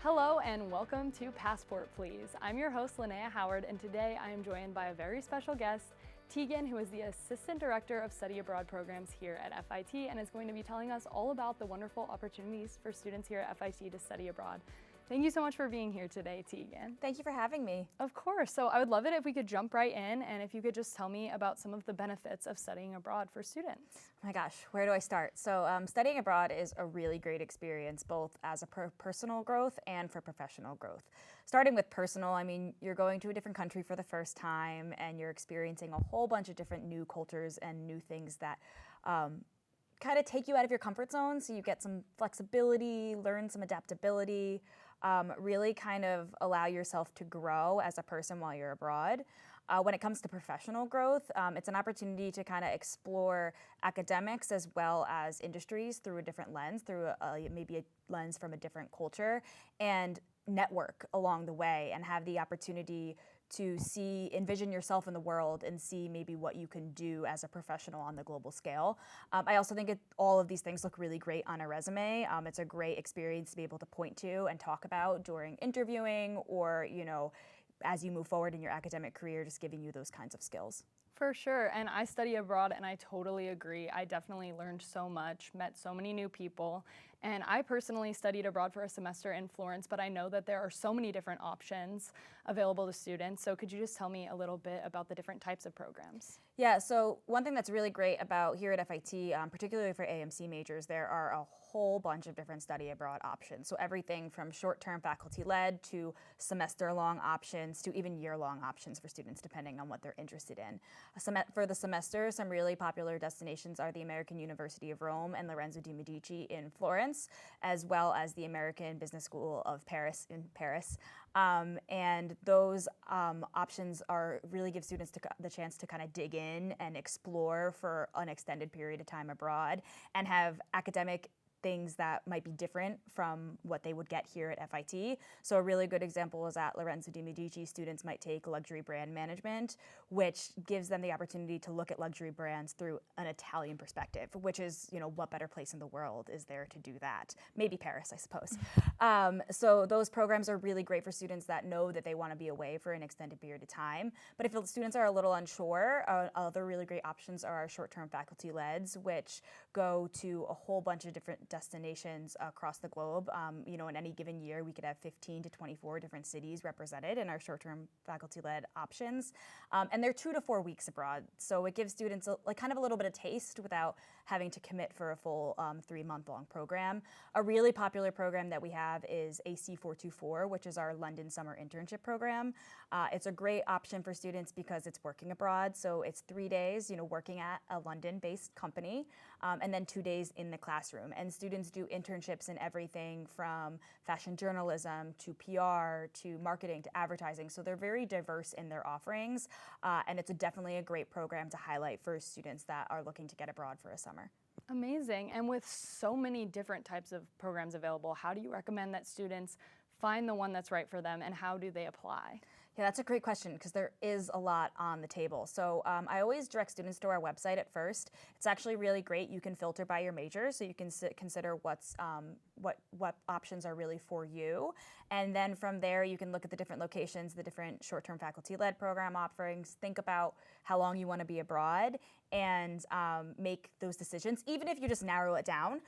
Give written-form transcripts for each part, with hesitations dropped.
Hello and welcome to Passport Please. I'm your host Linnea Howard, and today I am joined by a very special guest, Tegan, who is the Assistant Director of Study Abroad Programs here at FIT and is going to be telling us all about the wonderful opportunities for students here at FIT to study abroad. Thank you so much for being here today, Tegan. Thank you for having me. Of course. So I would love it if we could jump right in and if you could just tell me about some of the benefits of studying abroad for students. Oh my gosh, where do I start? So studying abroad is a really great experience, both as a personal growth and for professional growth. Starting with personal, I mean, you're going to a different country for the first time and you're experiencing a whole bunch of different new cultures and new things that kind of take you out of your comfort zone, so you get some flexibility, learn some adaptability, really kind of allow yourself to grow as a person while you're abroad. When it comes to professional growth, it's an opportunity to kind of explore academics as well as industries through a different lens, through maybe a lens from a different culture, and network along the way and have the opportunity to envision yourself in the world and see maybe what you can do as a professional on the global scale. I also think all of these things look really great on a resume. It's a great experience to be able to point to and talk about during interviewing or, as you move forward in your academic career, just giving you those kinds of skills. For sure, and I study abroad and I totally agree. I definitely learned so much, met so many new people, and I personally studied abroad for a semester in Florence, but I know that there are so many different options available to students. So could you just tell me a little bit about the different types of programs? Yeah, so one thing that's really great about here at FIT, particularly for AMC majors, there are a whole bunch of different study abroad options. So everything from short-term faculty-led to semester-long options to even year-long options for students, depending on what they're interested in. For the semester, some really popular destinations are the American University of Rome and Lorenzo de' Medici in Florence, as well as the American Business School of Paris in Paris. And those options really give students the chance to kind of dig in and explore for an extended period of time abroad and have academic things that might be different from what they would get here at FIT. So a really good example is at Lorenzo de' Medici, students might take luxury brand management, which gives them the opportunity to look at luxury brands through an Italian perspective, which is, what better place in the world is there to do that? Maybe Paris, I suppose. So those programs are really great for students that know that they want to be away for an extended period of time. But if the students are a little unsure, other really great options are our short-term faculty-leds, which go to a whole bunch of different destinations across the globe. In any given year, we could have 15 to 24 different cities represented in our short-term faculty-led options. And they're 2 to 4 weeks abroad. So it gives students kind of a little bit of taste without having to commit for a full 3-month-long program. A really popular program that we have is AC424, which is our London Summer Internship Program. It's a great option for students because it's working abroad. So it's 3 days, working at a London-based company, and then 2 days in the classroom. And students do internships in everything from fashion journalism to PR to marketing to advertising. So they're very diverse in their offerings, and it's definitely a great program to highlight for students that are looking to get abroad for a summer. Amazing. And with so many different types of programs available, how do you recommend that students find the one that's right for them, and how do they apply? Yeah, that's a great question because there is a lot on the table. So I always direct students to our website at first. It's actually really great. You can filter by your major, so you can consider what options are really for you. And then from there, you can look at the different locations, the different short-term faculty-led program offerings, think about how long you want to be abroad, and make those decisions, even if you just narrow it down.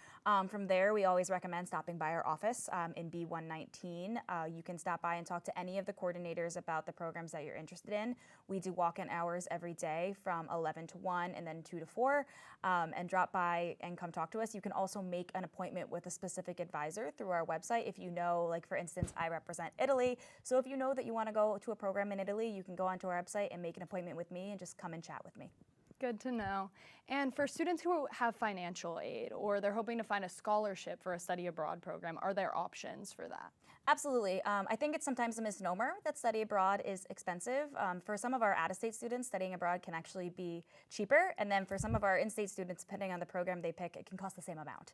From there, we always recommend stopping by our office in B119. You can stop by and talk to any of the coordinators about the programs that you're interested in. We do walk-in hours every day from 11 to 1 and then 2 to 4, and drop by and come talk to us. You can also make an appointment with a specific advisor through our website. If you know, like for instance, I represent Italy. So if you know that you want to go to a program in Italy, you can go onto our website and make an appointment with me and just come and chat with me. Good to know. And for students who have financial aid or they're hoping to find a scholarship for a study abroad program, are there options for that? Absolutely. I think it's sometimes a misnomer that study abroad is expensive. For some of our out-of-state students, studying abroad can actually be cheaper. And then for some of our in-state students, depending on the program they pick, it can cost the same amount.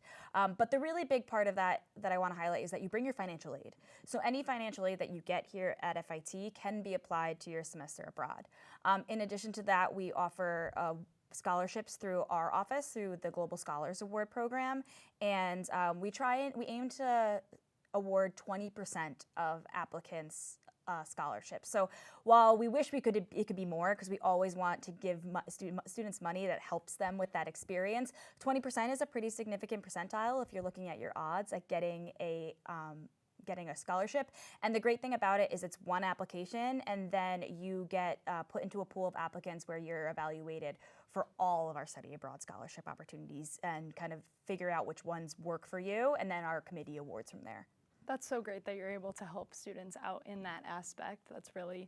But the really big part of that I want to highlight is that you bring your financial aid. So any financial aid that you get here at FIT can be applied to your semester abroad. In addition to that, we offer scholarships through our office, through the Global Scholars Award program, and we aim to award 20% of applicants scholarships. So while we wish it could be more, because we always want to give students money that helps them with that experience, 20% is a pretty significant percentile if you're looking at your odds at getting a scholarship. And the great thing about it is it's one application, and then you get put into a pool of applicants where you're evaluated for all of our study abroad scholarship opportunities and kind of figure out which ones work for you, and then our committee awards from there. That's so great that you're able to help students out in that aspect. That's really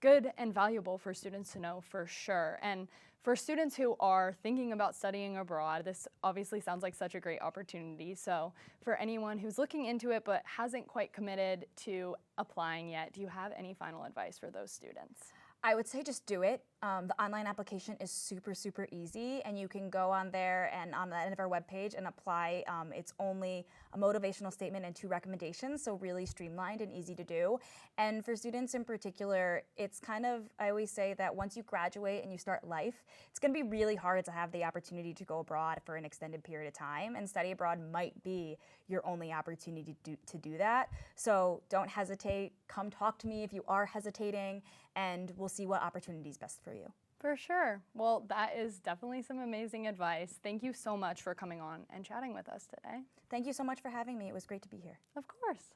good and valuable for students to know for sure. And for students who are thinking about studying abroad, this obviously sounds like such a great opportunity. So for anyone who's looking into it but hasn't quite committed to applying yet, do you have any final advice for those students? I would say just do it. The online application is super, super easy, and you can go on there and on the end of our webpage and apply. It's only a motivational statement and 2 recommendations, so really streamlined and easy to do. And for students in particular, it's kind of, I always say that once you graduate and you start life, it's going to be really hard to have the opportunity to go abroad for an extended period of time, and study abroad might be your only opportunity to do that. So don't hesitate. Come talk to me if you are hesitating, and we'll see what opportunity is best for you. For sure. Well, that is definitely some amazing advice. Thank you so much for coming on and chatting with us today. Thank you so much for having me. It was great to be here. Of course.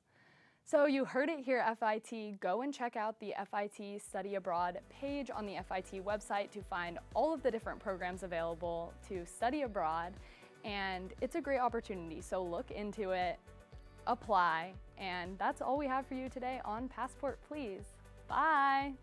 So you heard it here at FIT. Go and check out the FIT Study Abroad page on the FIT website to find all of the different programs available to study abroad. And it's a great opportunity, so look into it, apply, and that's all we have for you today on Passport Please. Bye!